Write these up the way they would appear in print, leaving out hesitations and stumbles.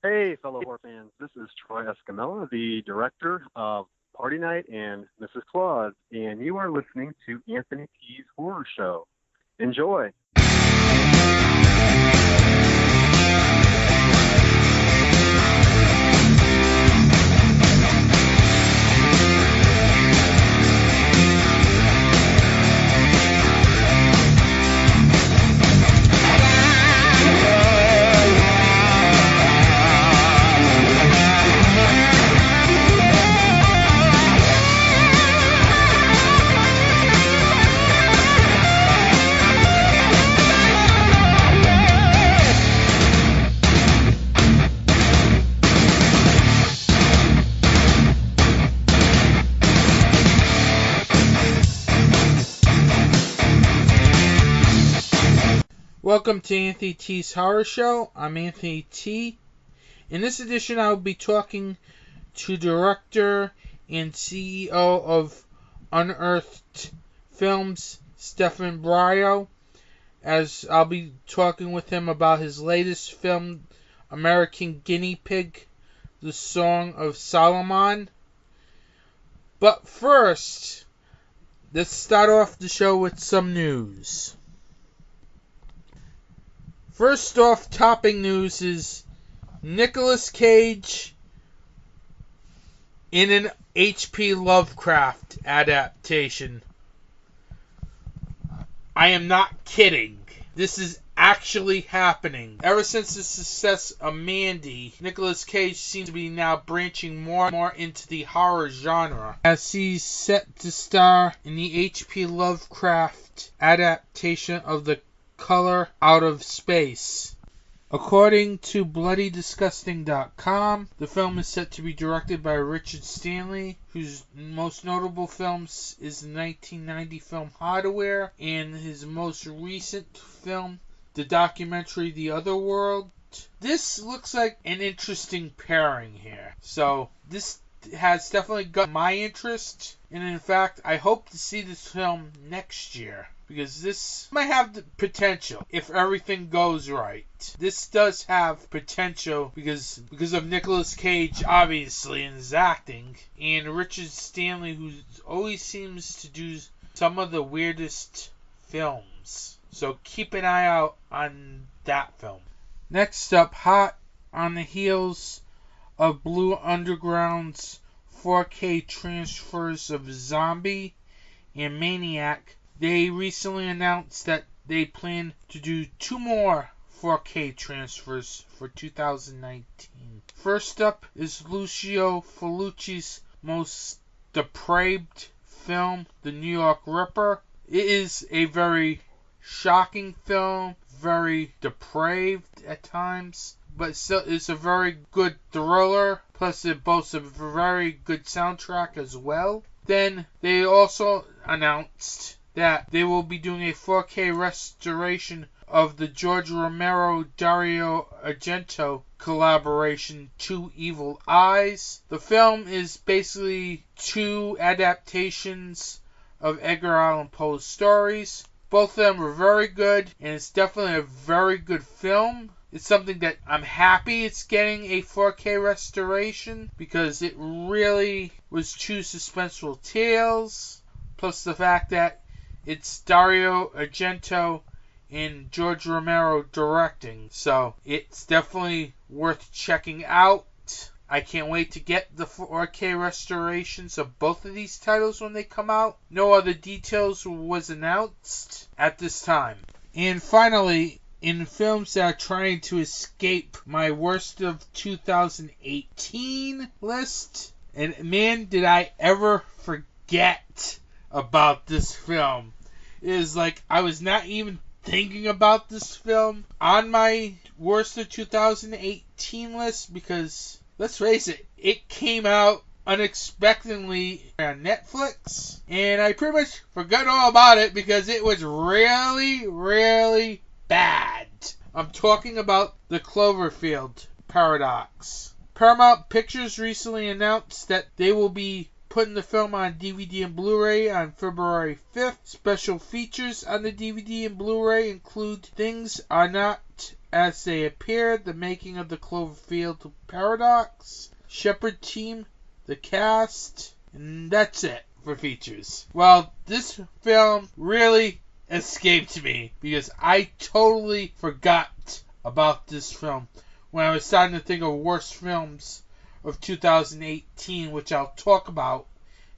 Hey, fellow horror fans. This is Troy Escamilla, the director of Party Night and Mrs. Claus, and you are listening to Anthony T's Horror Show. Enjoy. Welcome to Anthony T's Horror Show. I'm Anthony T. In this edition, I will be talking to director and CEO of Unearthed Films, Stephen Biro, as I'll be talking with him about his latest film, American Guinea Pig, The Song of Solomon. But first, let's start off the show with some news. First off, topping news is Nicolas Cage in an H.P. Lovecraft adaptation. I am not kidding. This is actually happening. Ever since the success of Mandy, Nicolas Cage seems to be now branching more and more into the horror genre, as he's set to star in the H.P. Lovecraft adaptation of The Color Out of Space. According to BloodyDisgusting.com, the film is set to be directed by Richard Stanley, whose most notable films is the 1990 film Hardware and his most recent film, the documentary The Other World. This looks like an interesting pairing here. So this has definitely got my interest, and in fact, I hope to see this film next year, because this might have the potential if everything goes right. This does have potential because of Nicolas Cage, obviously, in his acting, and Richard Stanley, who always seems to do some of the weirdest films. So keep an eye out on that film. Next up, hot on the heels of Blue Underground's 4K transfers of Zombie and Maniac, they recently announced that they plan to do 2 more 4K transfers for 2019. First up is Lucio Fulci's most depraved film, The New York Ripper. It is a very shocking film, very depraved at times, but still it's a very good thriller, plus it boasts a very good soundtrack as well. Then they also announced that they will be doing a 4K restoration of the George Romero-Dario Argento collaboration, Two Evil Eyes. The film is basically 2 adaptations of Edgar Allan Poe's stories. Both of them are very good, and it's definitely a very good film. It's something that I'm happy it's getting a 4K restoration, because it really was 2 suspenseful tales, plus the fact that it's Dario Argento and George Romero directing, so it's definitely worth checking out. I can't wait to get the 4K restorations of both of these titles when they come out. No other details was announced at this time. And finally, in films that are trying to escape my worst of 2018 list, and man, did I ever forget about this film. It is like I was not even thinking about this film on my worst of 2018 list, because let's face it, it came out unexpectedly on Netflix, and I pretty much forgot all about it because it was really, really bad. I'm talking about The Cloverfield Paradox. Paramount Pictures recently announced that they will be putting the film on DVD and Blu-ray on February 5th. Special features on the DVD and Blu-ray include Things Are Not as They Appear, The Making of the Cloverfield Paradox, Shepherd Team, The Cast, and that's it for features. Well, this film really escaped me because I totally forgot about this film when I was starting to think of worst films of 2018, which I'll talk about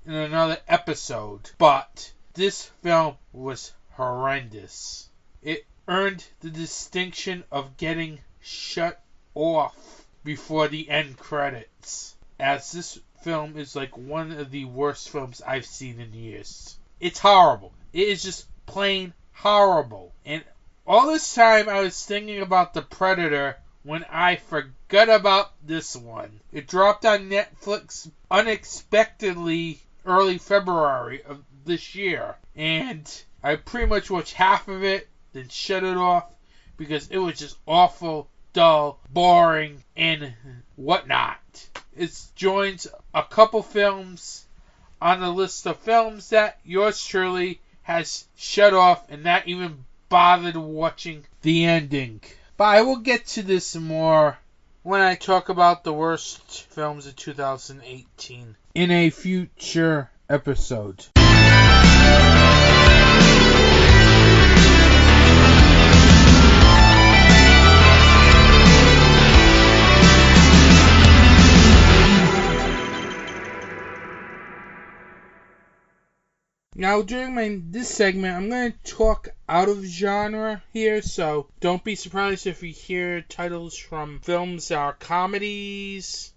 in another episode. But this film was horrendous. It earned the distinction of getting shut off before the end credits, as this film is like one of the worst films I've seen in years. It's horrible. It is just plain horrible. And all this time I was thinking about The Predator when I forgot about this one. It dropped on Netflix unexpectedly early February of this year, and I pretty much watched half of it, then shut it off because it was just awful, dull, boring, and whatnot. It joins a couple films on the list of films that yours truly has shut off and not even bothered watching the ending. But I will get to this more when I talk about the worst films of 2018 in a future episode. Now, during this segment, I'm going to talk out of genre here, so don't be surprised if you hear titles from films that are comedies,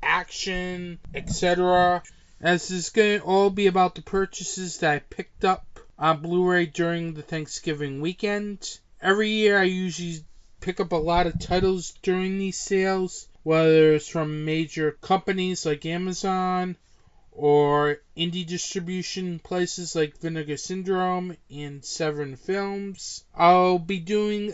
action, etc., as this is going to all be about the purchases that I picked up on Blu-ray during the Thanksgiving weekend. Every year, I usually pick up a lot of titles during these sales, whether it's from major companies like Amazon, or indie distribution places like Vinegar Syndrome and Severin Films. I'll be doing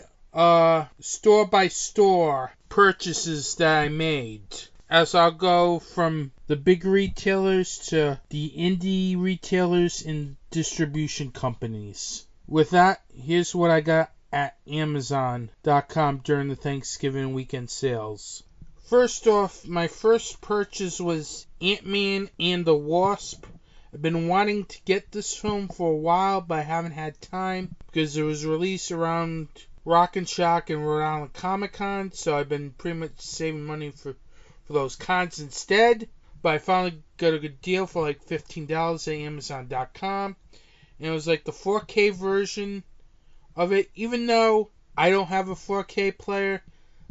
store-by-store purchases that I made, as I'll go from the big retailers to the indie retailers and distribution companies. With that, here's what I got at Amazon.com during the Thanksgiving weekend sales. First off, my first purchase was Ant-Man and the Wasp. I've been wanting to get this film for a while, but I haven't had time because it was released around Rock and Shock and Rhode Island Comic Con, so I've been pretty much saving money for those cons instead. But I finally got a good deal for like $15 at Amazon.com. And it was like the 4K version of it, even though I don't have a 4K player.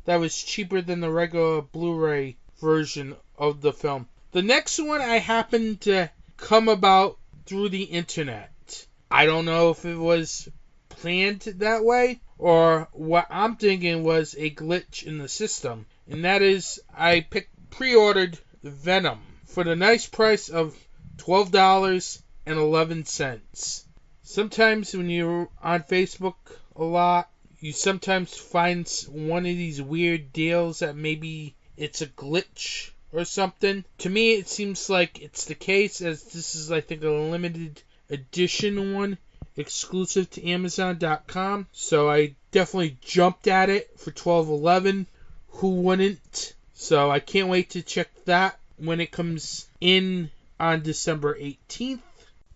That was cheaper than the regular Blu-ray version of the film. The next one I happened to come about through the internet. I don't know if it was planned that way or what I'm thinking was a glitch in the system. And that is, I pre-ordered Venom for the nice price of $12.11. Sometimes when you're on Facebook a lot, you sometimes find one of these weird deals that maybe it's a glitch or something. To me, it seems like it's the case, as this is, I think, a limited edition one exclusive to Amazon.com. So I definitely jumped at it for $12.11. Who wouldn't? So I can't wait to check that when it comes in on December 18th.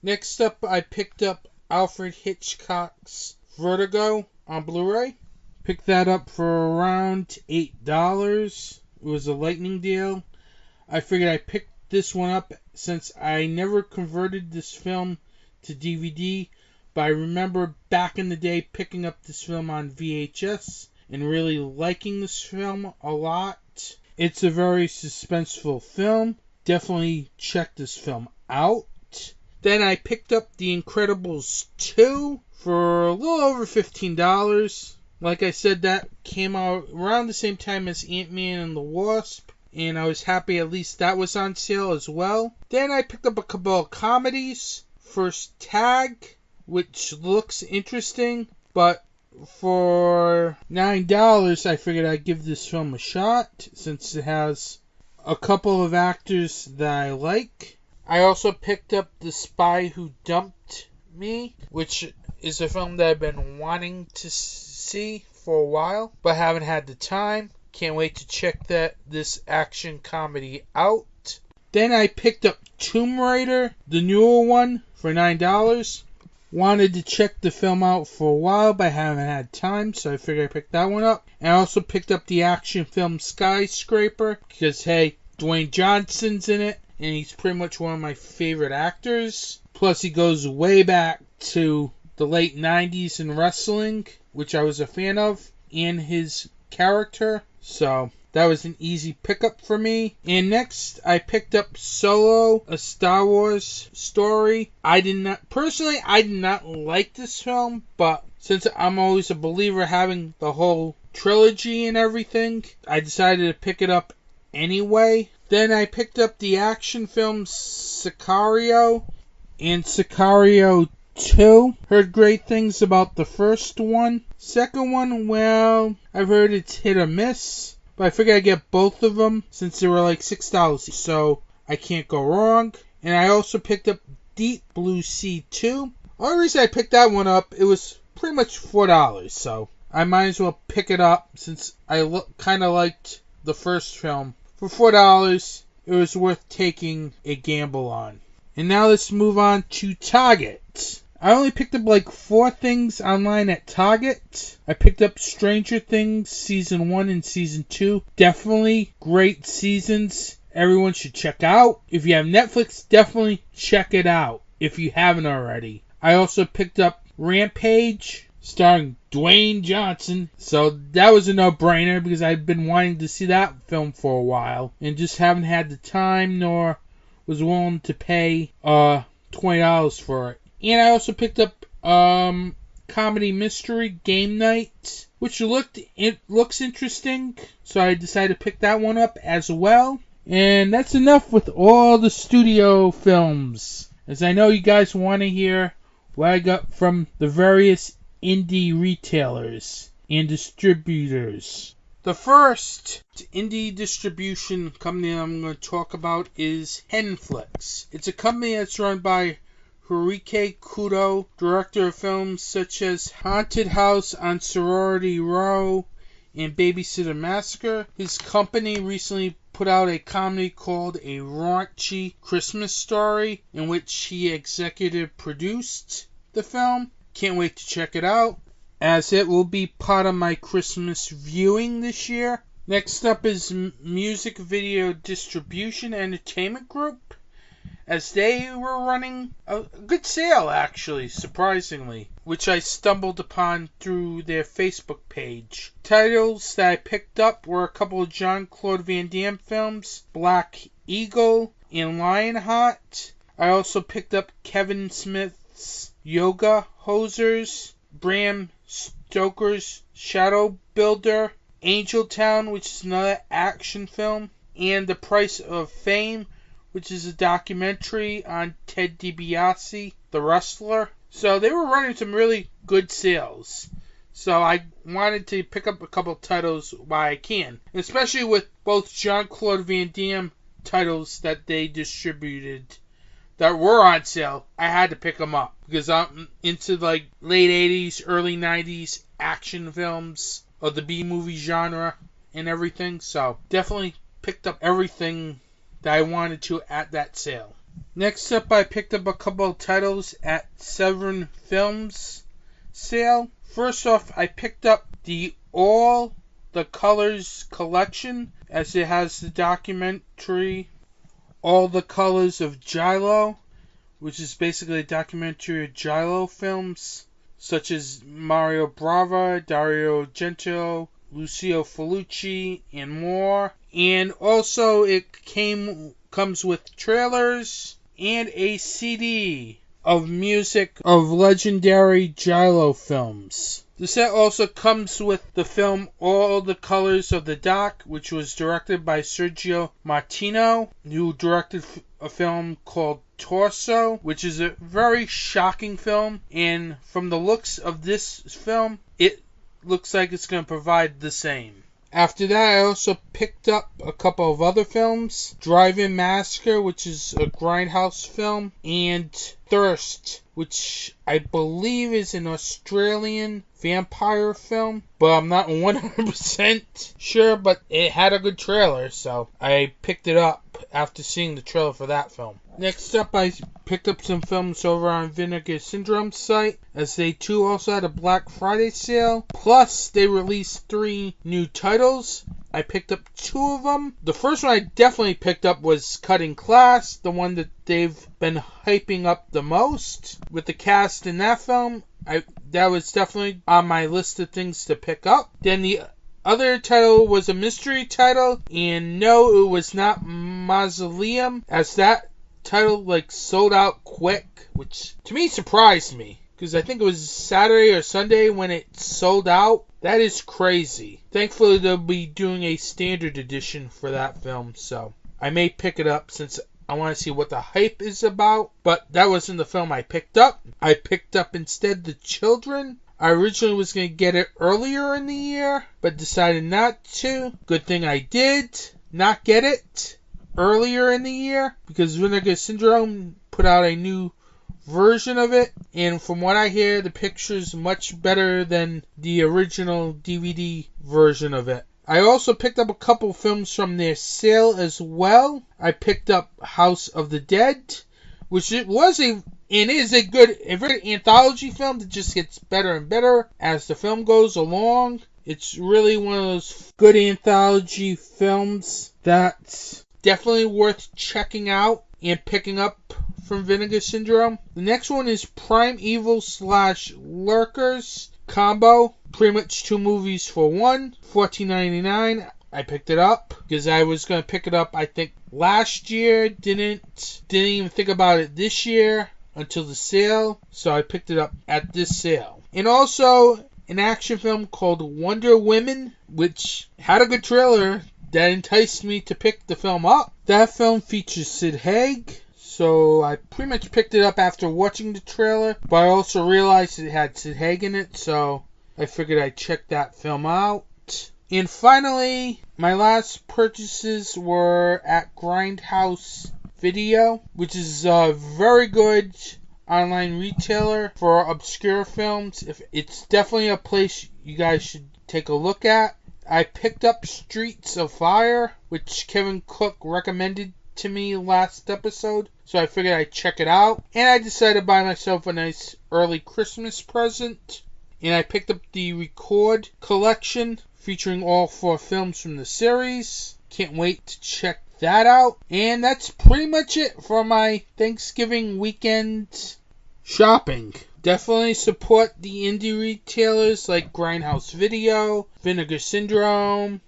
Next up, I picked up Alfred Hitchcock's Vertigo on Blu-ray. Picked that up for around $8. It was a lightning deal. I figured I picked this one up since I never converted this film to DVD, but I remember back in the day picking up this film on VHS and really liking this film a lot. It's a very suspenseful film. Definitely check this film out. Then I picked up The Incredibles 2 for a little over $15. Like I said, that came out around the same time as Ant-Man and the Wasp, and I was happy at least that was on sale as well. Then I picked up a couple of comedies. First Tag, which looks interesting, but for $9 I figured I'd give this film a shot since it has a couple of actors that I like. I also picked up The Spy Who Dumped Me, which is a film that I've been wanting to see for a while, but haven't had the time. Can't wait to check this action comedy out. Then I picked up Tomb Raider, the newer one, for $9. Wanted to check the film out for a while, but haven't had time, so I figured I picked that one up. And I also picked up the action film Skyscraper, because, hey, Dwayne Johnson's in it, and he's pretty much one of my favorite actors. Plus, he goes way back to the late 90s in wrestling, which I was a fan of, and his character. So that was an easy pickup for me. And next, I picked up Solo, a Star Wars story. I did not like this film, but since I'm always a believer having the whole trilogy and everything, I decided to pick it up anyway. Then I picked up the action film Sicario and Sicario 2. Heard great things about the first one. Second one, well, I've heard it's hit or miss, but I figured I'd get both of them since they were like $6, so I can't go wrong. And I also picked up Deep Blue Sea 2. Only reason I picked that one up, it was pretty much $4, so I might as well pick it up since I kind of liked the first film. For $4, it was worth taking a gamble on. And now let's move on to Target. I only picked up like 4 things online at Target. I picked up Stranger Things Season 1 and Season 2. Definitely great seasons. Everyone should check out. If you have Netflix, definitely check it out if you haven't already. I also picked up Rampage, starring Dwayne Johnson. So that was a no-brainer because I'd been wanting to see that film for a while and just haven't had the time nor was willing to pay $20 for it. And I also picked up comedy mystery Game Night, which looks interesting, so I decided to pick that one up as well. And that's enough with all the studio films, as I know you guys want to hear what I got from the various indie retailers and distributors. The first indie distribution company I'm going to talk about is Henflix. It's a company that's run by Hiroki Kudo, director of films such as Haunted House on Sorority Row and Babysitter Massacre. His company recently put out a comedy called A Raunchy Christmas Story, in which he executive produced the film. Can't wait to check it out, as it will be part of my Christmas viewing this year. Next up is Music Video Distribution Entertainment Group, as they were running a good sale, actually, surprisingly, which I stumbled upon through their Facebook page. Titles that I picked up were a couple of Jean-Claude Van Damme films, Black Eagle and Lionheart. I also picked up Kevin Smith's Yoga Hosers, Bram Stoker's Shadow Builder, Angel Town, which is another action film, and The Price of Fame, which is a documentary on Ted DiBiase, the wrestler. So they were running some really good sales. So I wanted to pick up a couple titles while I can, especially with both Jean-Claude Van Damme titles that they distributed that were on sale. I had to pick them up because I'm into like late 80s, early 90s action films of the B-movie genre and everything. So definitely picked up everything that I wanted to at that sale. Next up, I picked up a couple of titles at Severin Films sale. First off, I picked up the All the Colors collection, as it has the documentary All the Colors of Gilo, which is basically a documentary of Gilo films, such as Mario Bava, Dario Argento, Lucio Fulci, and more. And also it comes with trailers and a CD of music of legendary Gilo films. The set also comes with the film All the Colors of the Doc, which was directed by Sergio Martino, who directed a film called Torso, which is a very shocking film, and from the looks of this film, it looks like it's going to provide the same. After that, I also picked up a couple of other films. Drive-In Massacre, which is a grindhouse film, and Thirst, which which I believe is an Australian vampire film, but I'm not 100% sure, but it had a good trailer, so I picked it up after seeing the trailer for that film. Next up, I picked up some films over on Vinegar Syndrome's site, as they too also had a Black Friday sale. Plus, they released 3 new titles. I picked up 2 of them. The first one I definitely picked up was Cutting Class, the one that they've been hyping up the most. With the cast in that film, that was definitely on my list of things to pick up. Then the other title was a mystery title, and no, it was not Mausoleum, as that title sold out quick, which to me surprised me, because I think it was Saturday or Sunday when it sold out. That is crazy. Thankfully, they'll be doing a standard edition for that film, so I may pick it up since I want to see what the hype is about. But that wasn't the film I picked up. I picked up instead The Children. I originally was going to get it earlier in the year, but decided not to. Good thing I did not get it earlier in the year, because Vinegar Syndrome put out a new version of it, and from what I hear, the picture's much better than the original DVD version of it. I also picked up a couple films from their sale as well. I picked up House of the Dead, which is a very anthology film that just gets better and better as the film goes along. It's really one of those good anthology films that's definitely worth checking out and picking up from Vinegar Syndrome. The next one is Primeval / Lurkers combo. Pretty much 2 movies for one. $14.99. I picked it up because I was going to pick it up, I think, last year. Didn't even think about it this year until the sale. So I picked it up at this sale. And also an action film called Wonder Women, which had a good trailer that enticed me to pick the film up. That film features Sid Haig. So I pretty much picked it up after watching the trailer, but I also realized it had Sid Haig in it, so I figured I'd check that film out. And finally, my last purchases were at Grindhouse Video, which is a very good online retailer for obscure films. It's definitely a place you guys should take a look at. I picked up Streets of Fire, which Kevin Cook recommended to me last episode, so I figured I'd check it out. And I decided to buy myself a nice early Christmas present. And I picked up the Record collection featuring all 4 films from the series. Can't wait to check that out. And that's pretty much it for my Thanksgiving weekend shopping. Definitely support the indie retailers like Grindhouse Video, Vinegar Syndrome,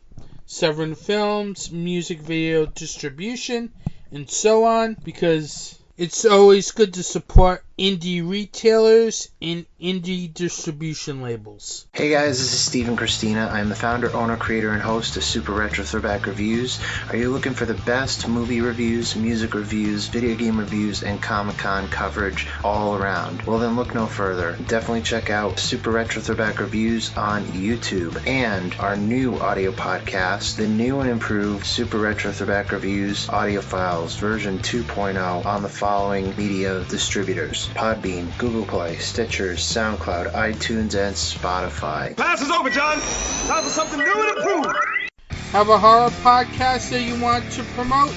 Severin Films, Music Video Distribution, and so on, because it's always good to support indie retailers and indie distribution labels. Hey guys, this is Stephen Christina. I'm the founder, owner, creator, and host of Super Retro Throwback Reviews. Are you looking for the best movie reviews, music reviews, video game reviews, and Comic-Con coverage all around? Well then look no further. Definitely check out Super Retro Throwback Reviews on YouTube and our new audio podcast, the new and improved Super Retro Throwback Reviews audio files version 2.0 on the following media distributors: Podbean, Google Play, Stitcher, SoundCloud, iTunes, and Spotify. Class is over, John. Time for something new and improved. Have a horror podcast that you want to promote?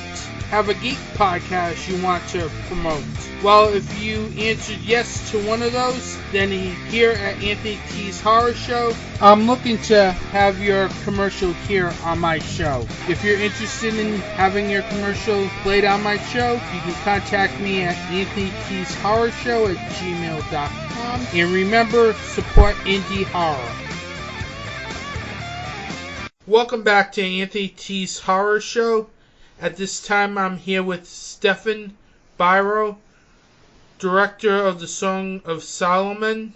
Have a geek podcast you want to promote? Well, if you answered yes to one of those, then here at Anthony T's Horror Show, I'm looking to have your commercial here on my show. If you're interested in having your commercial played on my show, you can contact me at anthonytshorrorshow@gmail.com. And remember, support indie horror. Welcome back to Anthony T's Horror Show. At this time, I'm here with Stephen Biro, director of the Song of Solomon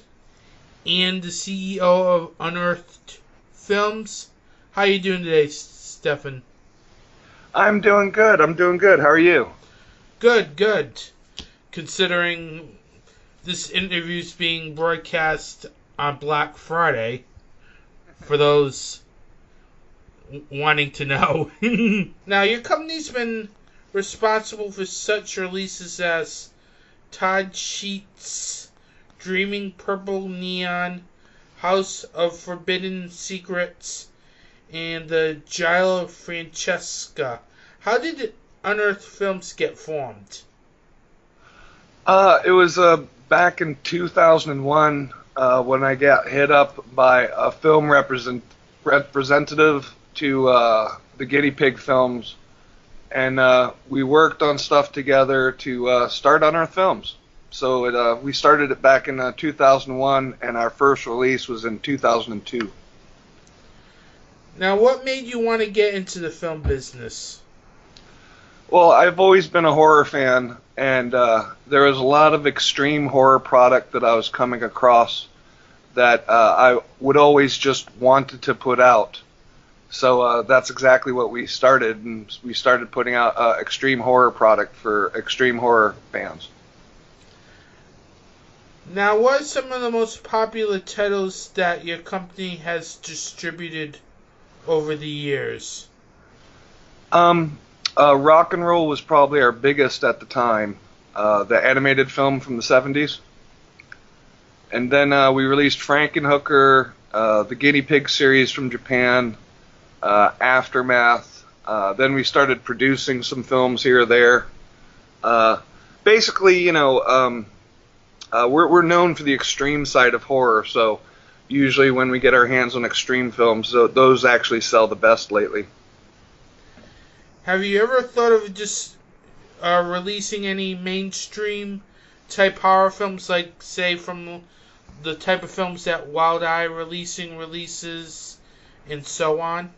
and the CEO of Unearthed Films. How you doing today, Stephen? I'm doing good. How are you? Good. Considering this interview's being broadcast on Black Friday, for those wanting to know. Now, your company's been responsible for such releases as Todd Sheets' Dreaming Purple Neon, House of Forbidden Secrets, and the Gila Francesca. How did Unearthed Films get formed? It was back in 2001 when I got hit up by a film representative to the Guinea Pig films, and we worked on stuff together to start Unearthed Films. So we started it back in 2001, and our first release was in 2002. Now, what made you want to get into the film business? Well, I've always been a horror fan, and there was a lot of extreme horror product that I was coming across that I would always just wanted to put out. So that's exactly what we started, and we started putting out extreme horror product for extreme horror fans. Now, what are some of the most popular titles that your company has distributed over the years? Rock and Roll was probably our biggest at the time, the animated film from the 70s. And then we released Frankenhooker, the Guinea Pig series from Japan, Aftermath. Then we started producing some films here or there. Basically, we're known for the extreme side of horror, so usually when we get our hands on extreme films, those actually sell the best lately. Have you ever thought of just releasing any mainstream type horror films, like, say, from the type of films that Wild Eye releases, and so on?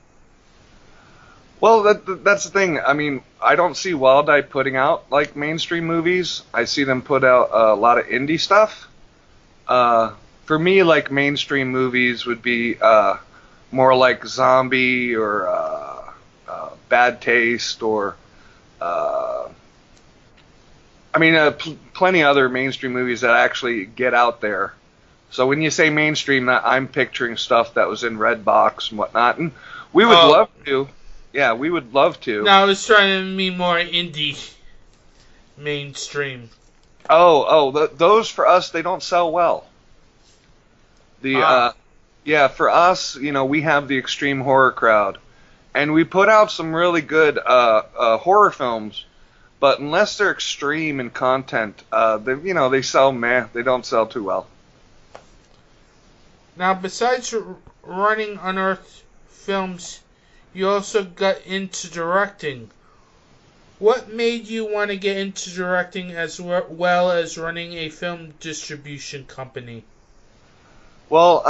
Well, that's the thing. I mean, I don't see Wild Eye putting out, like, mainstream movies. I see them put out a lot of indie stuff. For me, like, mainstream movies would be more like Zombie or Bad Taste or, plenty other mainstream movies that actually get out there. So when you say mainstream, I'm picturing stuff that was in Redbox and whatnot, and we would love to. Yeah, we would love to. No, I was trying to mean more indie mainstream. Those for us, they don't sell well. For us, we have the extreme horror crowd, and we put out some really good horror films, but unless they're extreme in content, they sell meh. They don't sell too well. Now, besides running Unearthed Films, you also got into directing. What made you want to get into directing as well as running a film distribution company? Well,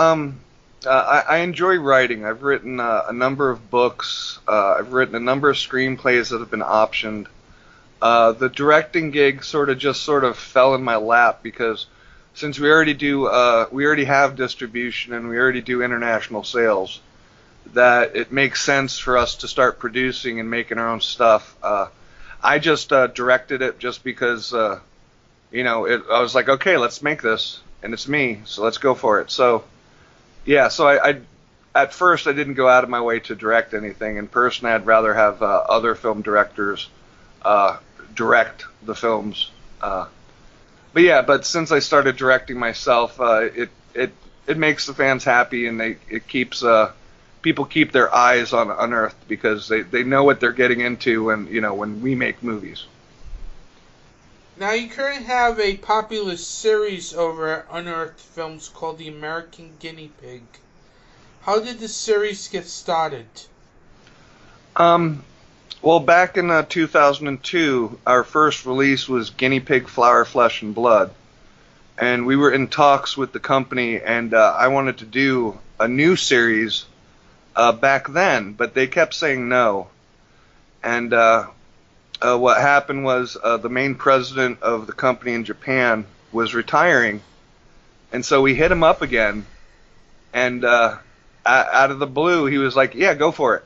I enjoy writing. I've written a number of books. I've written a number of screenplays that have been optioned. The directing gig sort of fell in my lap because since we already have distribution and we already do international sales, that it makes sense for us to start producing and making our own stuff. I just directed it just because, I was like, okay, let's make this, and it's me, so let's go for it. So, yeah, I at first I didn't go out of my way to direct anything. In person, I'd rather have other film directors direct the films. But since I started directing myself, it makes the fans happy, and it keeps people keep their eyes on Unearthed because they know what they're getting into when we make movies. Now, you currently have a popular series over at Unearthed Films called The American Guinea Pig. How did the series get started? Well, back in 2002, our first release was Guinea Pig, Flower, Flesh, and Blood. And we were in talks with the company, and I wanted to do a new series back then, but they kept saying no. And what happened was the main president of the company in Japan was retiring, and so we hit him up again, and out of the blue, he was like, yeah, go for it.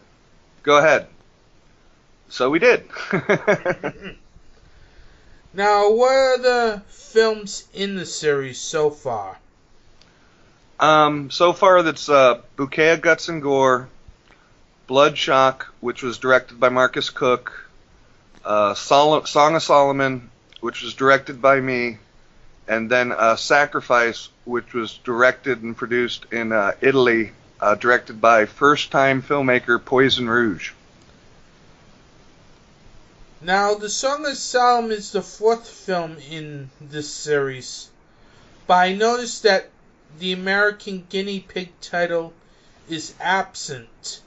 Go ahead. So we did. Now, what are the films in the series so far? So far, that's Bouquet of Guts and Gore, Bloodshock, which was directed by Marcus Cook, Song of Solomon, which was directed by me, and then Sacrifice, which was directed and produced in Italy, directed by first-time filmmaker Poison Rouge. Now, The Song of Solomon is the fourth film in this series, but I noticed that the American Guinea Pig title is absent.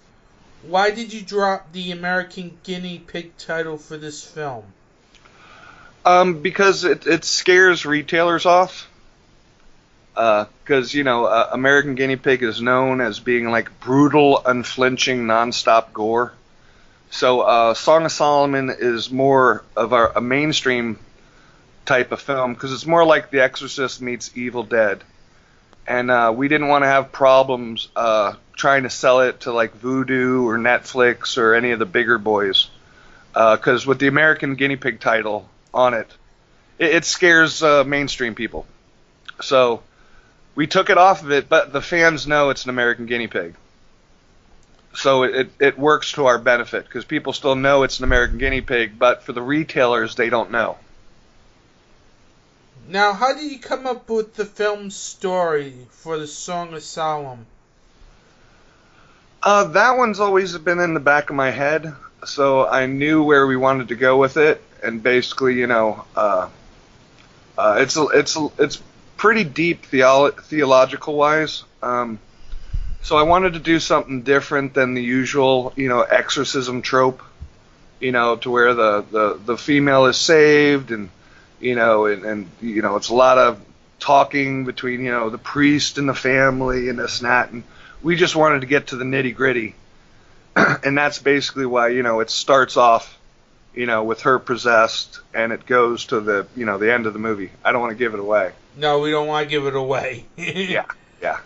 Why did you drop the American Guinea Pig title for this film? Because it scares retailers off. Because, American Guinea Pig is known as being like brutal, unflinching, nonstop gore. So Song of Solomon is more of a mainstream type of film because it's more like The Exorcist meets Evil Dead. And we didn't want to have problems trying to sell it to like Vudu or Netflix or any of the bigger boys. Because with the American Guinea Pig title on it, it scares mainstream people. So we took it off of it, but the fans know it's an American Guinea Pig. So it works to our benefit because people still know it's an American Guinea Pig, but for the retailers, they don't know. Now, how did you come up with the film's story for The Song of Solomon? That one's always been in the back of my head, so I knew where we wanted to go with it, and basically, it's pretty deep theological wise. So I wanted to do something different than the usual, exorcism trope, to where the female is saved and it's a lot of talking between, the priest and the family and this and that. And we just wanted to get to the nitty gritty. And that's basically why, it starts off, with her possessed and it goes to the, the end of the movie. I don't want to give it away. No, we don't want to give it away. Yeah.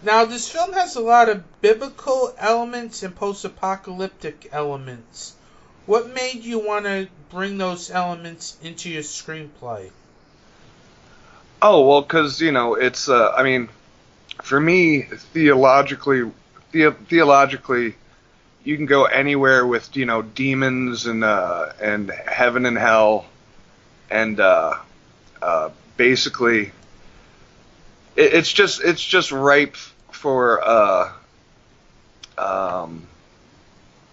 Now, this film has a lot of biblical elements and post-apocalyptic elements. What made you want to bring those elements into your screenplay? Oh, well, because, it's, for me, theologically, you can go anywhere with, demons and heaven and hell, and basically, it's just ripe for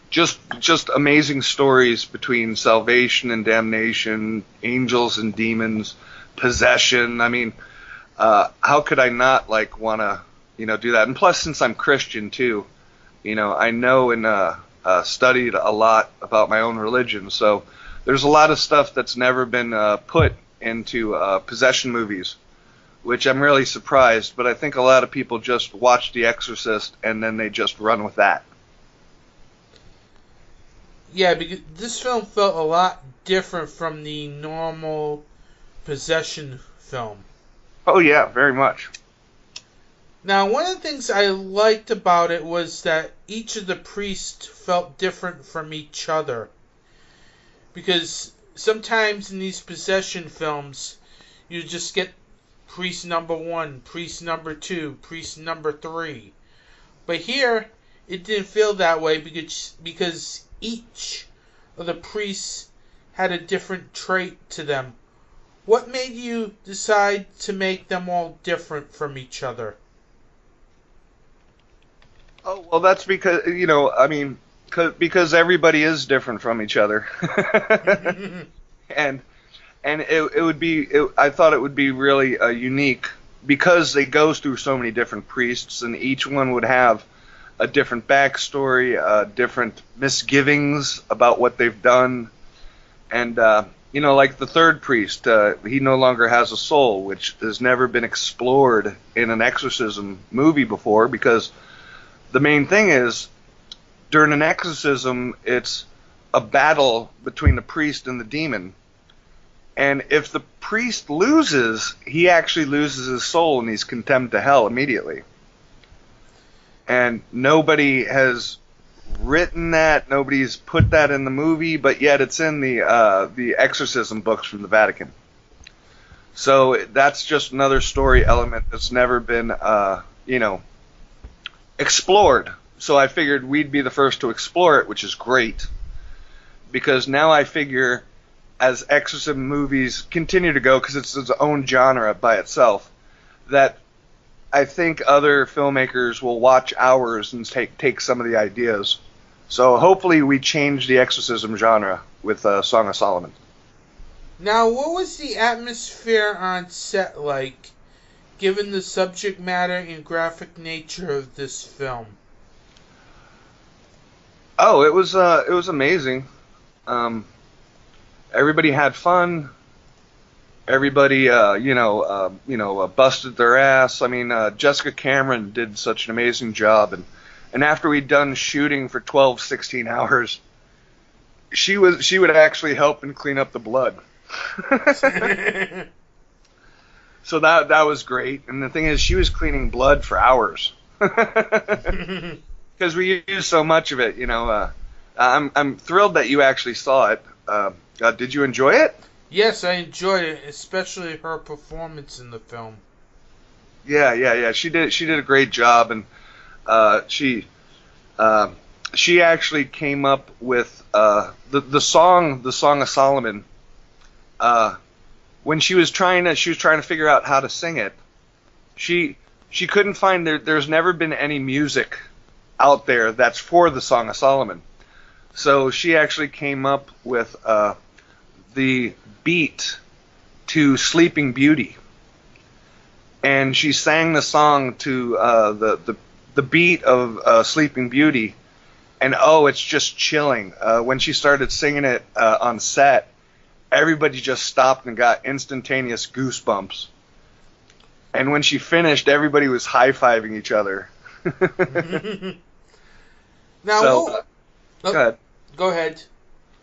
just amazing stories between salvation and damnation, angels and demons, possession. I mean, how could I not want to do that? And plus, since I'm Christian too, I know and studied a lot about my own religion, so there's a lot of stuff that's never been put into possession movies, which I'm really surprised. But I think a lot of people just watch The Exorcist and then they just run with that. Yeah, because this film felt a lot different from the normal possession film. Oh yeah, very much. Now, one of the things I liked about it was that each of the priests felt different from each other. Because sometimes in these possession films, you just get priest number 1, priest number 2, priest number 3. But here, it didn't feel that way because each of the priests had a different trait to them. What made you decide to make them all different from each other? Oh, well, that's because, because everybody is different from each other. and I thought it would be really unique because they go through so many different priests, and each one would have a different backstory, different misgivings about what they've done. And, like the third priest, he no longer has a soul, which has never been explored in an exorcism movie before, because the main thing is, during an exorcism, it's a battle between the priest and the demon. And if the priest loses, he actually loses his soul and he's condemned to hell immediately. And nobody has written that, nobody's put that in the movie, but yet it's in the exorcism books from the Vatican. So that's just another story element that's never been, explored. So I figured we'd be the first to explore it, which is great. Because now I figure as exorcism movies continue to go, because it's its own genre by itself, that I think other filmmakers will watch ours and take some of the ideas. So hopefully we change the exorcism genre with Song of Solomon. Now, what was the atmosphere on set like, given the subject matter and graphic nature of this film? Oh, it was amazing. Everybody had fun. Everybody, busted their ass. I mean, Jessica Cameron did such an amazing job, and after we'd done shooting for 12, 16 hours, she would actually help and clean up the blood. So that was great. And the thing is, she was cleaning blood for hours because we used so much of it. I'm thrilled that you actually saw it. Did you enjoy it? Yes, I enjoyed it, especially her performance in the film. Yeah. She did a great job, and she actually came up with the song of Solomon. When she was trying to figure out how to sing it, she couldn't find there's never been any music out there that's for the Song of Solomon. So she actually came up with the beat to Sleeping Beauty, and she sang the song to the beat of Sleeping Beauty, and it's just chilling. When she started singing it on set, everybody just stopped and got instantaneous goosebumps. And when she finished, everybody was high-fiving each other. Now, go ahead. Go ahead.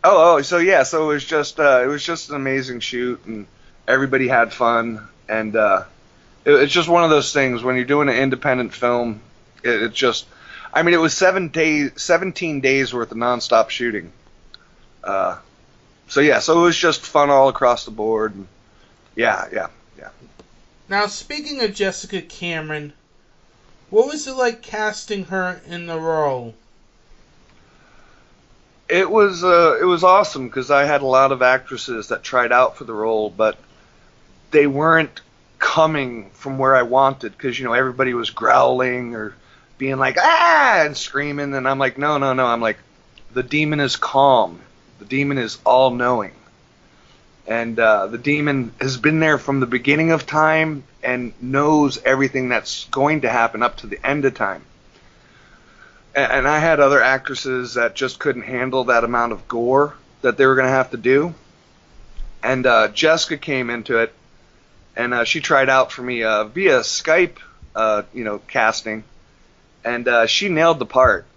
So it was just an amazing shoot, and everybody had fun, and it's just one of those things when you're doing an independent film. It was 17 days worth of nonstop shooting. So it was just fun all across the board. And yeah. Now, speaking of Jessica Cameron, what was it like casting her in the role? It was awesome, because I had a lot of actresses that tried out for the role, but they weren't coming from where I wanted, because everybody was growling or being like and screaming, and I'm like no. I'm like, the demon is calm. The demon is all-knowing. And the demon has been there from the beginning of time and knows everything that's going to happen up to the end of time. And I had other actresses that just couldn't handle that amount of gore that they were going to have to do. And Jessica came into it, and she tried out for me via Skype, casting. And she nailed the part.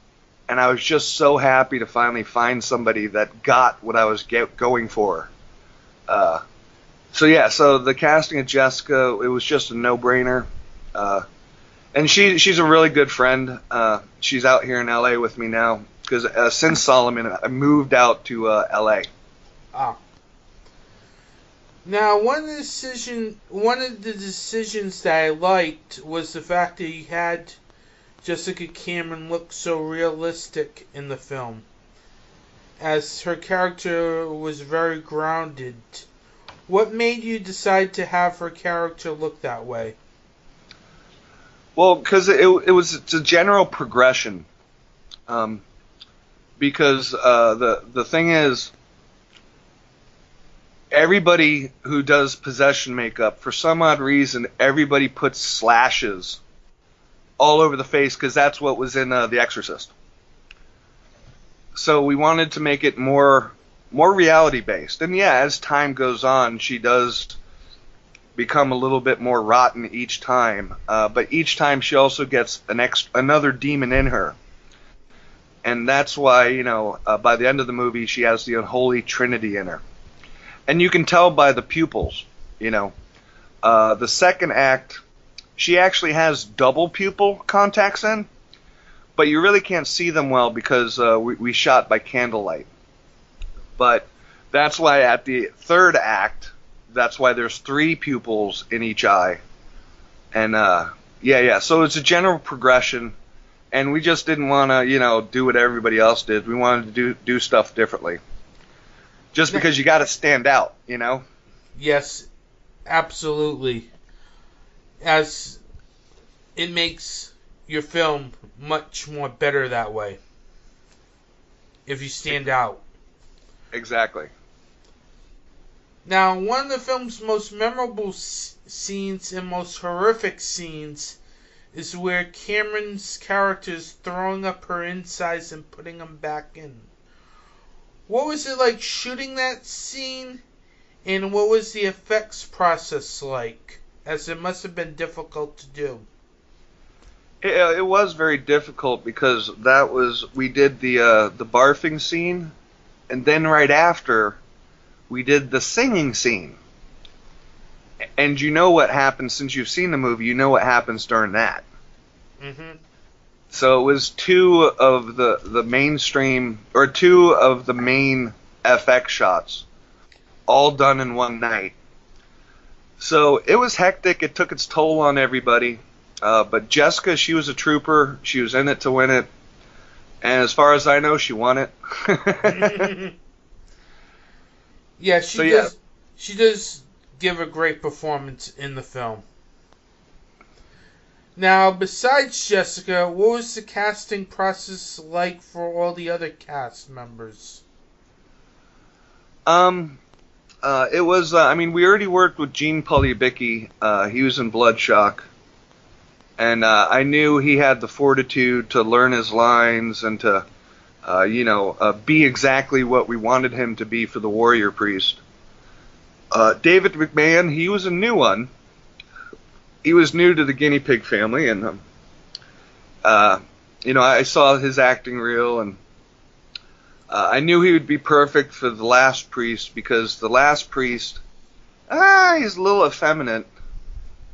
And I was just so happy to finally find somebody that got what I was going for. So the casting of Jessica, it was just a no-brainer. And she's a really good friend. She's out here in LA with me now, because since Solomon, I moved out to LA. Ah. Now, one of the decisions that I liked was the fact that you had Jessica Cameron look so realistic in the film, as her character was very grounded. What made you decide to have her character look that way? Well, because it's a general progression. Because the thing is, everybody who does possession makeup, for some odd reason, everybody puts slashes all over the face, because that's what was in The Exorcist. So we wanted to make it more reality based. And as time goes on, she does become a little bit more rotten each time. But each time she also gets another demon in her. And that's why, by the end of the movie, she has the unholy trinity in her. And you can tell by the pupils, The second act, she actually has double pupil contacts in, but you really can't see them well because we shot by candlelight. But that's why at the third act, that's why there's 3 pupils in each eye. And so it's a general progression, and we just didn't want to, do what everybody else did. We wanted to do stuff differently. just because you got to stand out, you know? Yes, absolutely. As it makes your film much more better that way if you stand out. Exactly. Now, one of the film's most memorable scenes and most horrific scenes is where Cameron's character is throwing up her insides and putting them back in. What was it like shooting that scene, and what was the effects process like, as it must have been difficult to do? It was very difficult because we did the barfing scene, and then right after we did the singing scene. And you know what happens, since you've seen the movie, you know what happens during that. Mm-hmm. So it was two of the main FX shots, all done in one night. So it was hectic. It took its toll on everybody. But Jessica, she was a trooper. She was in it to win it. And as far as I know, she won it. Yeah, she does give a great performance in the film. Now, besides Jessica, what was the casting process like for all the other cast members? It was, we already worked with Gene Polyabicki. He was in Bloodshot. And I knew he had the fortitude to learn his lines and to, be exactly what we wanted him to be for the Warrior Priest. David McMahon, he was a new one. He was new to the Guinea Pig family, and I saw his acting reel, and I knew he would be perfect for the Last Priest, because the Last Priest, he's a little effeminate,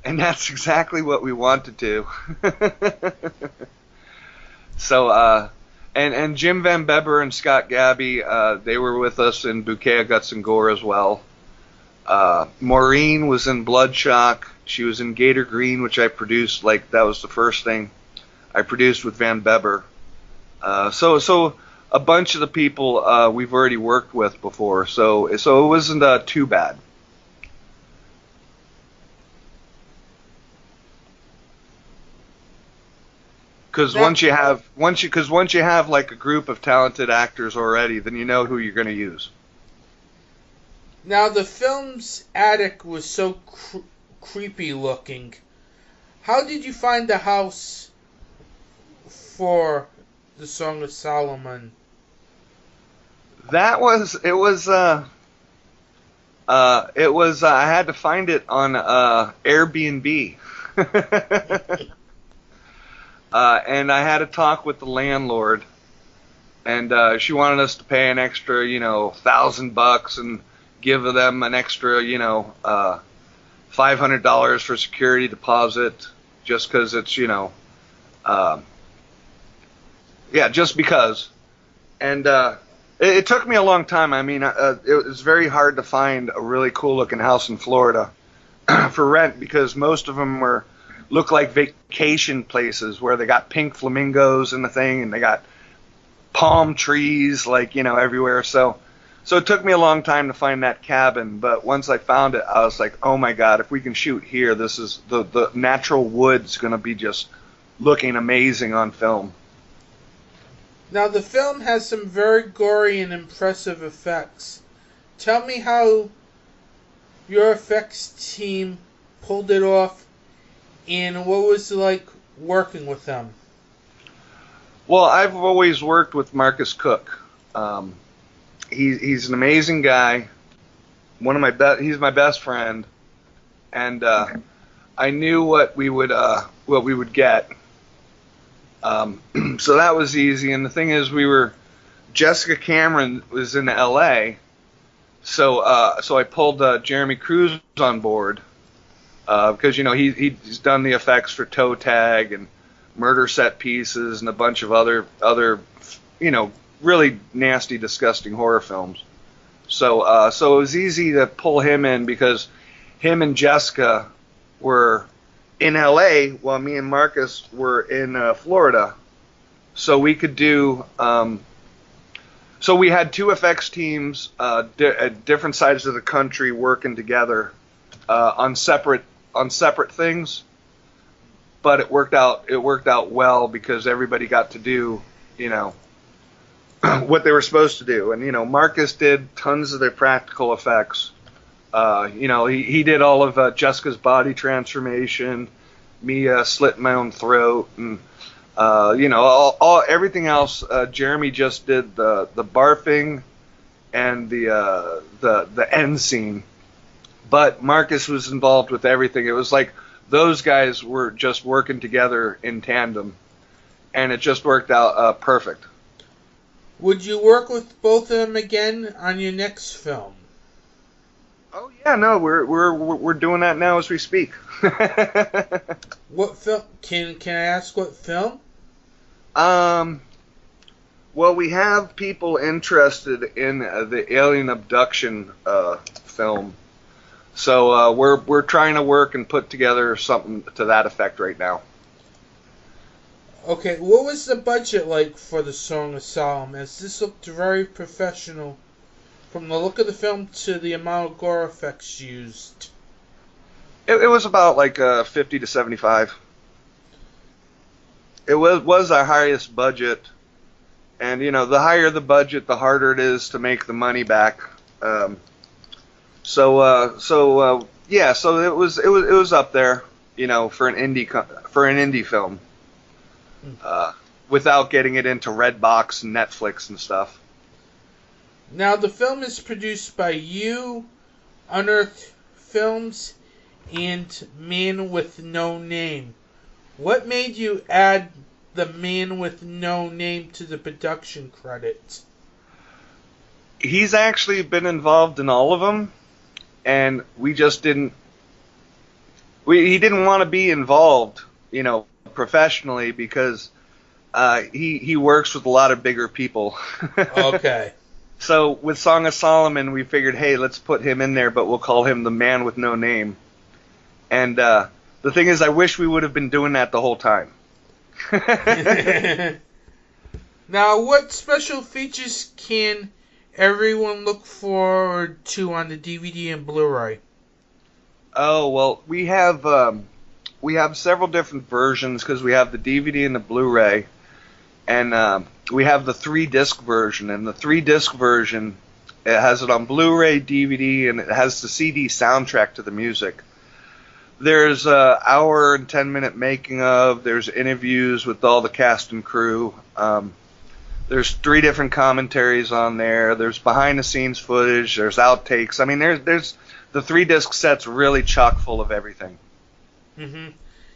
and that's exactly what we wanted to. So, and Jim Van Beber and Scott Gabby, they were with us in Bouquet of Guts and Gore as well. Maureen was in Bloodshot. She was in Gator Green, which I produced. That was the first thing I produced with Van Beber. So a bunch of the people we've already worked with before. So it wasn't too bad. Because once you have like a group of talented actors already, then you know who you're going to use. Now, the film's attic was so creepy looking. How did you find the house for the Song of Solomon? I had to find it on Airbnb. And I had to talk with the landlord, and she wanted us to pay an extra, $1,000 and give them an extra, $500 for security deposit, just because it's, just because. And it took me a long time. It was very hard to find a really cool looking house in Florida for rent, because most of them look like vacation places where they got pink flamingos in the thing, and they got palm trees everywhere. So it took me a long time to find that cabin, but once I found it, I was like, oh my God, if we can shoot here, this is the natural wood's going to be just looking amazing on film. Now, the film has some very gory and impressive effects. Tell me how your effects team pulled it off, and what was it like working with them? Well, I've always worked with Marcus Cook. He's an amazing guy. He's my best friend, and I knew what we would get. So that was easy. And the thing is, Jessica Cameron was in L.A., so I pulled Jeremy Cruz on board. Because he's done the effects for Toe Tag and Murder Set Pieces and a bunch of other really nasty, disgusting horror films. So it was easy to pull him in, because him and Jessica were in L.A. while me and Marcus were in Florida. So we could do So we had two FX teams at different sides of the country working together on separate things, but it worked out well because everybody got to do, what they were supposed to do. And Marcus did tons of their practical effects. He did all of Jessica's body transformation, me slitting my own throat, and everything else. Jeremy just did the barfing and the end scene, but Marcus was involved with everything. It was like those guys were just working together in tandem, and it just worked out perfect. Would you work with both of them again on your next film? Oh yeah, no, we're doing that now as we speak. What film? Can I ask what film? Well, we have people interested in the alien abduction film, so we're trying to work and put together something to that effect right now. Okay, what was the budget like for the Song of Solomon? As this looked very professional, from the look of the film to the amount of gore effects used. It was about like 50 to 75. It was our highest budget, and the higher the budget, the harder it is to make the money back. So it was up there, for an indie film, without getting it into Redbox and Netflix and stuff. Now the film is produced by you, Unearthed Films, and Man with No Name. What made you add the Man with No Name to the production credits? He's actually been involved in all of them, and we just didn't. He didn't want to be involved, professionally because he works with a lot of bigger people. Okay. So with Song of Solomon, we figured, hey, let's put him in there, but we'll call him the Man with No Name. And the thing is, I wish we would have been doing that the whole time. Now, what special features can everyone look forward to on the DVD and Blu-ray? Oh, well, we have several different versions because we have the DVD and the Blu-ray, and we have the 3-disc version. And the 3-disc version, it has it on Blu-ray, DVD, and it has the CD soundtrack to the music. There's an hour and 10-minute making of. There's interviews with all the cast and crew. There's 3 different commentaries on there. There's behind-the-scenes footage. There's outtakes. I mean, there's the 3-disc set's really chock full of everything. Mm-hmm.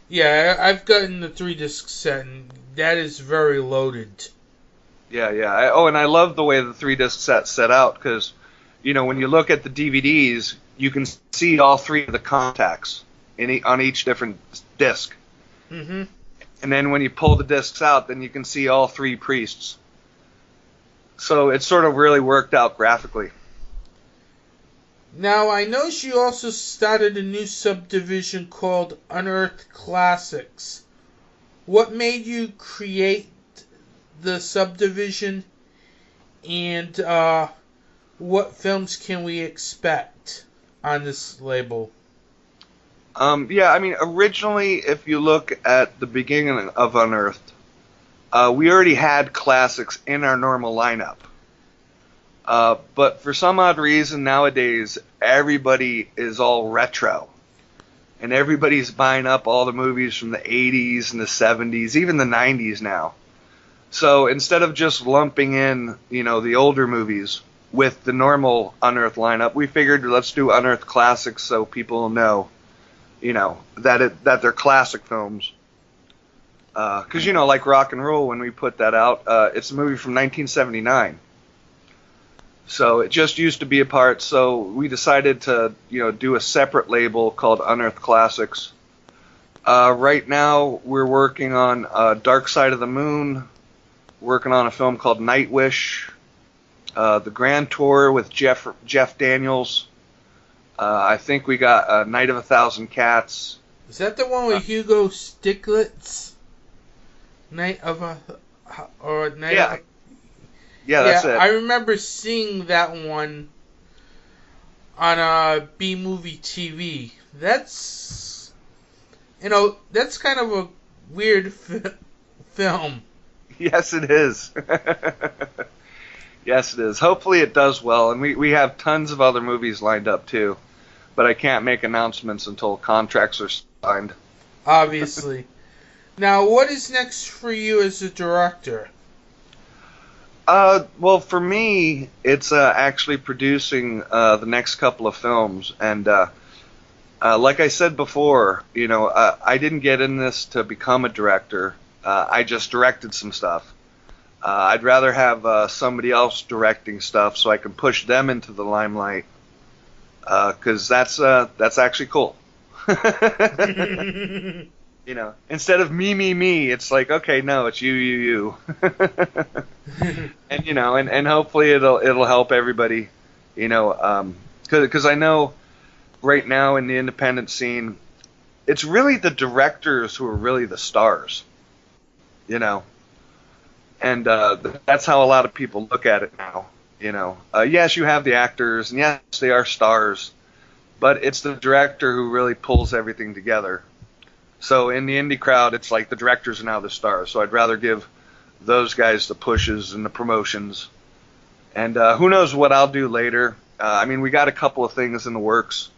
Yeah, I've gotten the 3-disc set, and that is very loaded. Yeah. And I love the way the 3-disc set's set out because, when you look at the DVDs, you can see all 3 of the contacts on each different disc. Mm-hmm. And then when you pull the discs out, then you can see all 3 priests. So it sort of really worked out graphically. Now, I noticed you also started a new subdivision called Unearthed Classics. What made you create the subdivision, and what films can we expect on this label? Originally, if you look at the beginning of Unearthed, we already had classics in our normal lineup. But for some odd reason nowadays, everybody is all retro. And everybody's buying up all the movies from the 80s and the 70s, even the 90s now. So instead of just lumping in, the older movies with the normal Unearthed lineup, we figured let's do Unearthed Classics so people know, that they're classic films. Because, like Rock and Roll, when we put that out, it's a movie from 1979. So it just used to be a part, so we decided to, do a separate label called Unearthed Classics. Right now, we're working on Dark Side of the Moon, working on a film called Nightwish, the Grand Tour with Jeff Daniels. I think we got Night of a Thousand Cats. Is that the one with Hugo Stiglitz? Yeah, that's it. I remember seeing that one on B Movie TV. That's that's kind of a weird film. Yes, it is. Yes, it is. Hopefully it does well, and we have tons of other movies lined up too, but I can't make announcements until contracts are signed. Obviously. Now, what is next for you as a director? Well, for me, it's actually producing the next couple of films, and like I said before, I didn't get in this to become a director. I just directed some stuff. I'd rather have somebody else directing stuff so I can push them into the limelight, because that's actually cool. Instead of me, it's like, okay, no, it's you. And hopefully it'll help everybody, because I know right now in the independent scene, it's really the directors who are really the stars, and that's how a lot of people look at it now. Yes, you have the actors, and yes, they are stars, but it's the director who really pulls everything together. So in the indie crowd, it's like the directors are now the stars. So I'd rather give those guys the pushes and the promotions. And who knows what I'll do later. We got a couple of things in the works.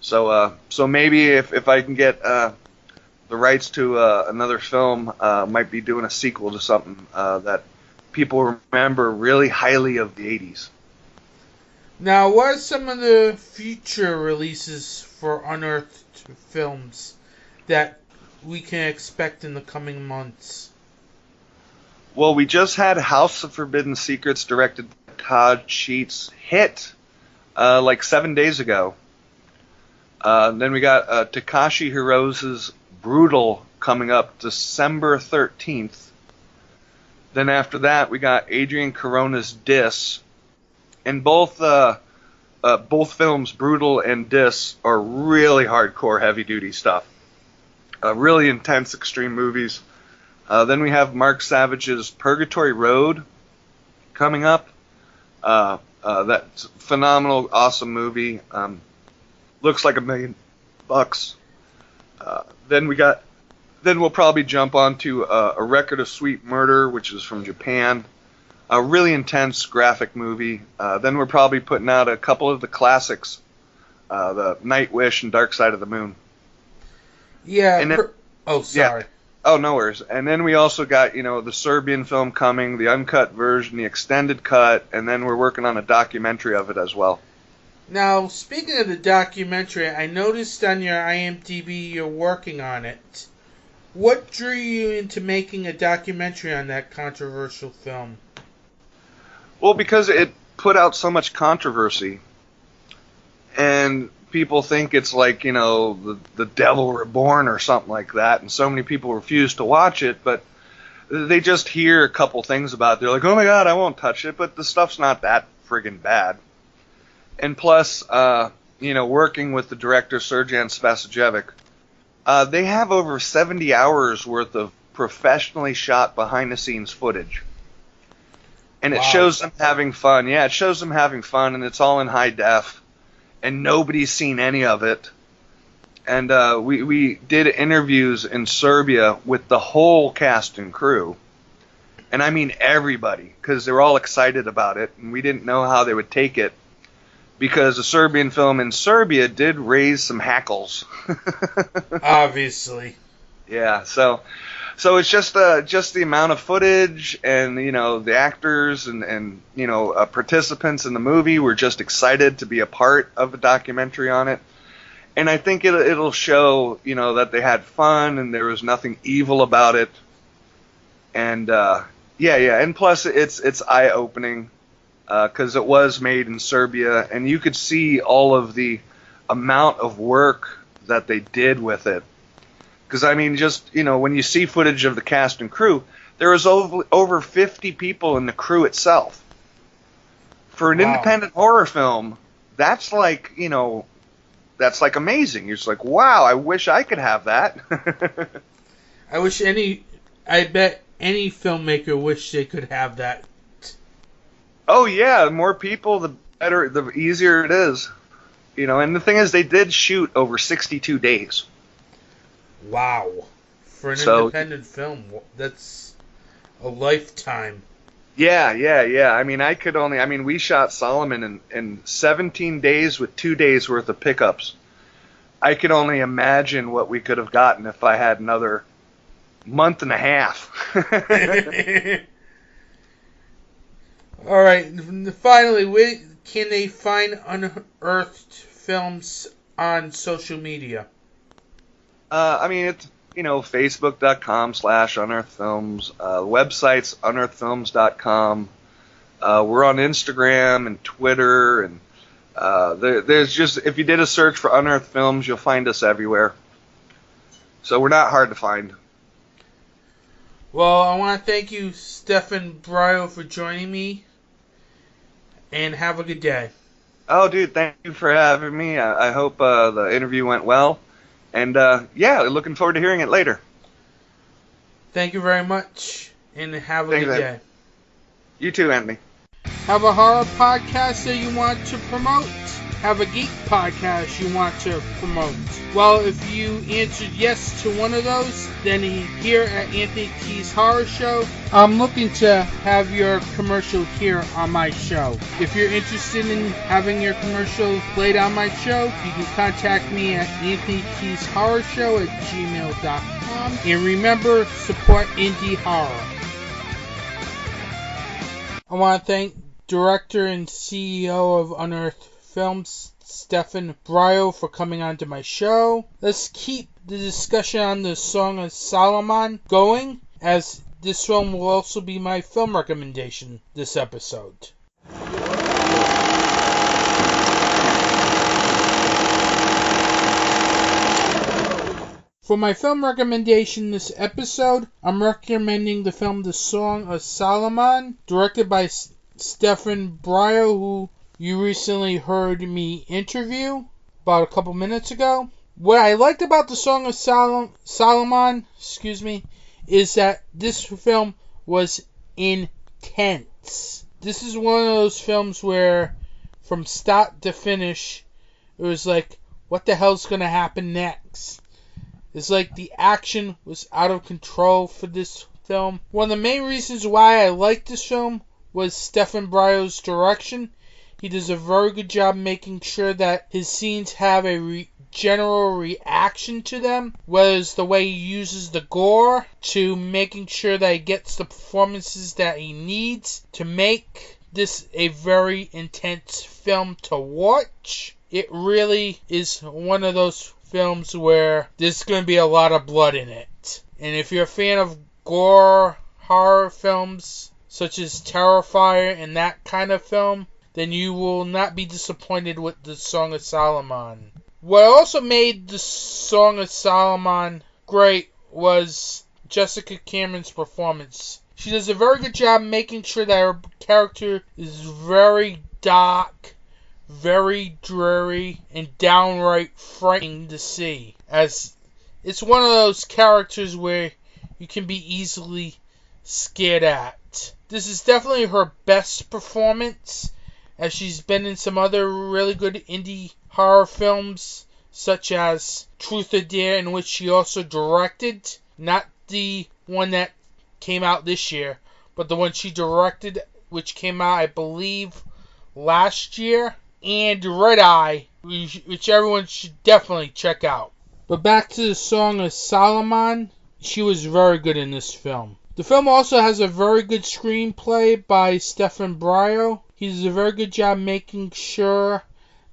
So maybe if I can get the rights to another film, might be doing a sequel to something that people remember really highly of the 80s. Now, what are some of the future releases for Unearthed Films that we can expect in the coming months? Well, we just had House of Forbidden Secrets, directed by Todd Sheets, hit like 7 days ago. Then we got Takashi Hirose's Brutal coming up December 13th. Then after that, we got Adrian Corona's Dis. And both films, Brutal and Dis, are really hardcore, heavy-duty stuff. Really intense, extreme movies. Then we have Mark Savage's Purgatory Road coming up. That's a phenomenal, awesome movie. Looks like $1 million. Then we'll probably jump onto A Record of Sweet Murder, which is from Japan. A really intense, graphic movie. Then we're probably putting out a couple of the classics, the Night Wish and Dark Side of the Moon. Yeah. And then, sorry. Yeah. Oh, no worries. And then we also got, the Serbian film coming, the uncut version, the extended cut, and then we're working on a documentary of it as well. Now, speaking of the documentary, I noticed on your IMDb you're working on it. What drew you into making a documentary on that controversial film? Well, because it put out so much controversy, and people think it's like, the Devil Reborn or something like that, and so many people refuse to watch it, but they just hear a couple things about it. They're like, oh my god, I won't touch it, but the stuff's not that friggin' bad. And plus, working with the director Serjan Spasojevic, they have over 70 hours worth of professionally shot behind-the-scenes footage. And it shows them having fun. Yeah, it shows them having fun, and it's all in high def. And nobody's seen any of it. And we did interviews in Serbia with the whole cast and crew. And I mean everybody, because they were all excited about it, and we didn't know how they would take it. Because a Serbian film in Serbia did raise some hackles. Obviously. Yeah, so it's just the amount of footage and, the actors and participants in the movie were just excited to be a part of a documentary on it. And I think it'll show, that they had fun and there was nothing evil about it. And, and plus it's eye-opening. Because it was made in Serbia, and you could see all of the amount of work that they did with it. Because, when you see footage of the cast and crew, there was over 50 people in the crew itself. For an independent horror film, that's like, amazing. You're just like, wow, I wish I could have that. I bet any filmmaker wished they could have that. Oh yeah, the more people, the better, the easier it is. You know, and the thing is, they did shoot over 62 days. Wow. For an independent film, that's a lifetime. Yeah. I mean, we shot Solomon in 17 days with 2 days worth of pickups. I could only imagine what we could have gotten if I had another month and a half. All right. Finally, where can they find Unearthed Films on social media? I mean, it's, Facebook.com/unearthedfilms. Website's unearthedfilms.com. We're on Instagram and Twitter, and there's just, if you did a search for Unearthed Films, you'll find us everywhere. So we're not hard to find. Well, I want to thank you, Stephen Biro, for joining me, and have a good day. Oh, dude, thank you for having me. I hope the interview went well. And, looking forward to hearing it later. Thank you very much, and have a good day. You too, Anthony. Have a horror podcast that you want to promote? Have a geek podcast you want to promote? Well, if you answered yes to one of those, then here at Anthony T's Horror Show, I'm looking to have your commercial here on my show. If you're interested in having your commercial played on my show, you can contact me at anthonytshorrorshow@gmail.com. And remember, support indie horror. I want to thank Director and CEO of Unearthed Films, Stephen Biro, for coming on to my show. Let's keep the discussion on the Song of Solomon going, as this film will also be my film recommendation this episode. For my film recommendation this episode, I'm recommending the film The Song of Solomon, directed by Stephen Biro, who you recently heard me interview about a couple minutes ago. What I liked about The Song of Solomon, is that this film was intense. This is one of those films where, from start to finish, it was like, what the hell's going to happen next? It's like the action was out of control for this film. One of the main reasons why I liked this film was Stephen Biro's direction. He does a very good job making sure that his scenes have a general reaction to them, whether it's the way he uses the gore to making sure that he gets the performances that he needs to make this a very intense film to watch. It really is one of those films where there's going to be a lot of blood in it. And if you're a fan of gore horror films such as Terrifier and that kind of film, then you will not be disappointed with The Song of Solomon. What also made The Song of Solomon great was Jessica Cameron's performance. She does a very good job making sure that her character is very dark, very dreary, and downright frightening to see, as it's one of those characters where you can be easily scared at. This is definitely her best performance, as she's been in some other really good indie horror films, such as Truth or Dare, in which she also directed. Not the one that came out this year, but the one she directed, which came out, I believe, last year. And Red Eye, which everyone should definitely check out. But back to The Song of Solomon, she was very good in this film. The film also has a very good screenplay by Stephen Biro. He does a very good job making sure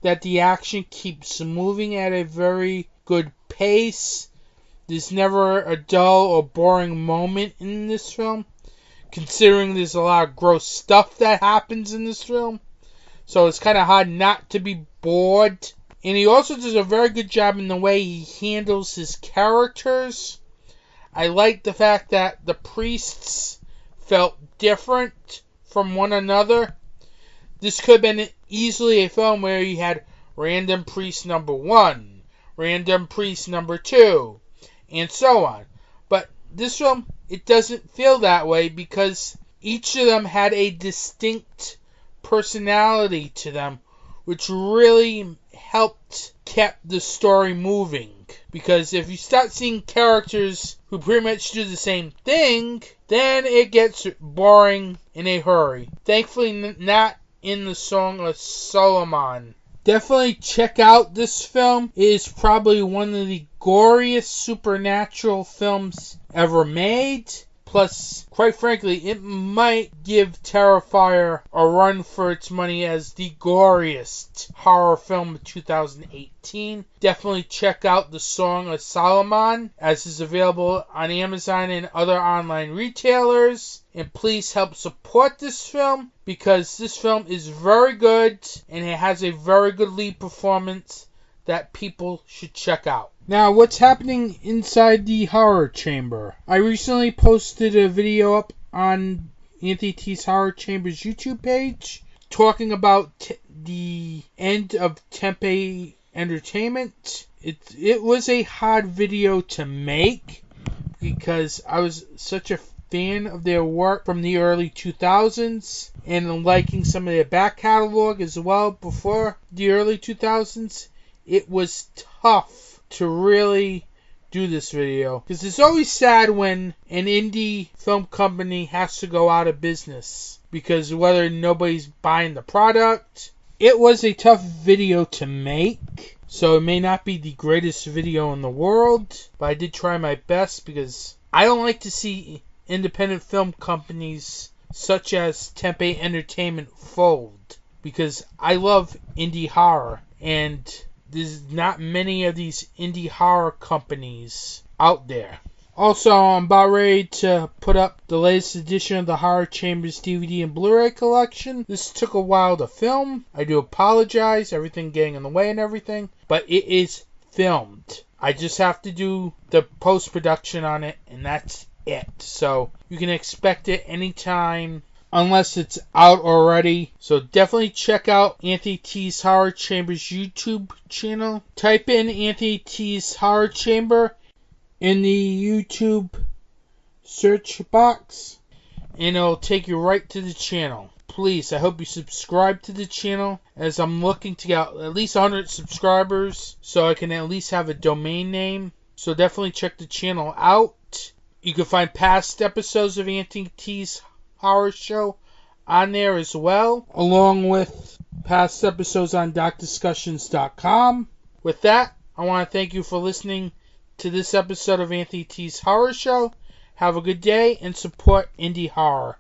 that the action keeps moving at a very good pace. There's never a dull or boring moment in this film, considering there's a lot of gross stuff that happens in this film. So it's kind of hard not to be bored. And he also does a very good job in the way he handles his characters. I like the fact that the priests felt different from one another. This could have been easily a film where you had random priest number 1, random priest number 2, and so on. But this film, it doesn't feel that way because each of them had a distinct personality to them, which really helped kept the story moving. Because if you start seeing characters who pretty much do the same thing, then it gets boring in a hurry. Thankfully, not in the Song of Solomon. Definitely check out this film. It is probably one of the goriest supernatural films ever made. Plus, quite frankly, it might give Terrifier a run for its money as the goriest horror film of 2018. Definitely check out The Song of Solomon, as is available on Amazon and other online retailers. And please help support this film, because this film is very good and it has a very good lead performance that people should check out. Now, what's happening inside the horror chamber? I recently posted a video up on Anthony T's Horror Chamber's YouTube page talking about the end of Tempe Entertainment. It was a hard video to make because I was such a fan of their work from the early 2000s and liking some of their back catalog as well before the early 2000s. It was tough to really do this video, because it's always sad when an indie film company has to go out of business because whether nobody's buying the product. It was a tough video to make, so it may not be the greatest video in the world, but I did try my best, because I don't like to see independent film companies such as Tempe Entertainment fold, because I love indie horror, and there's not many of these indie horror companies out there. Also, I'm about ready to put up the latest edition of the Horror Chambers DVD and Blu-ray collection. This took a while to film. I do apologize, everything getting in the way and everything, but it is filmed. I just have to do the post-production on it, and that's it. So you can expect it anytime, unless it's out already. So definitely check out Anthony T's Horror Chamber's YouTube channel. Type in Anthony T's Horror Chamber in the YouTube search box, and it'll take you right to the channel. Please, I hope you subscribe to the channel, as I'm looking to get at least 100 subscribers so I can at least have a domain name. So definitely check the channel out. You can find past episodes of Anthony T's Horror Show on there as well, along with past episodes on DocDiscussions.com. With that, I want to thank you for listening to this episode of Anthony T's Horror Show. Have a good day and support indie horror.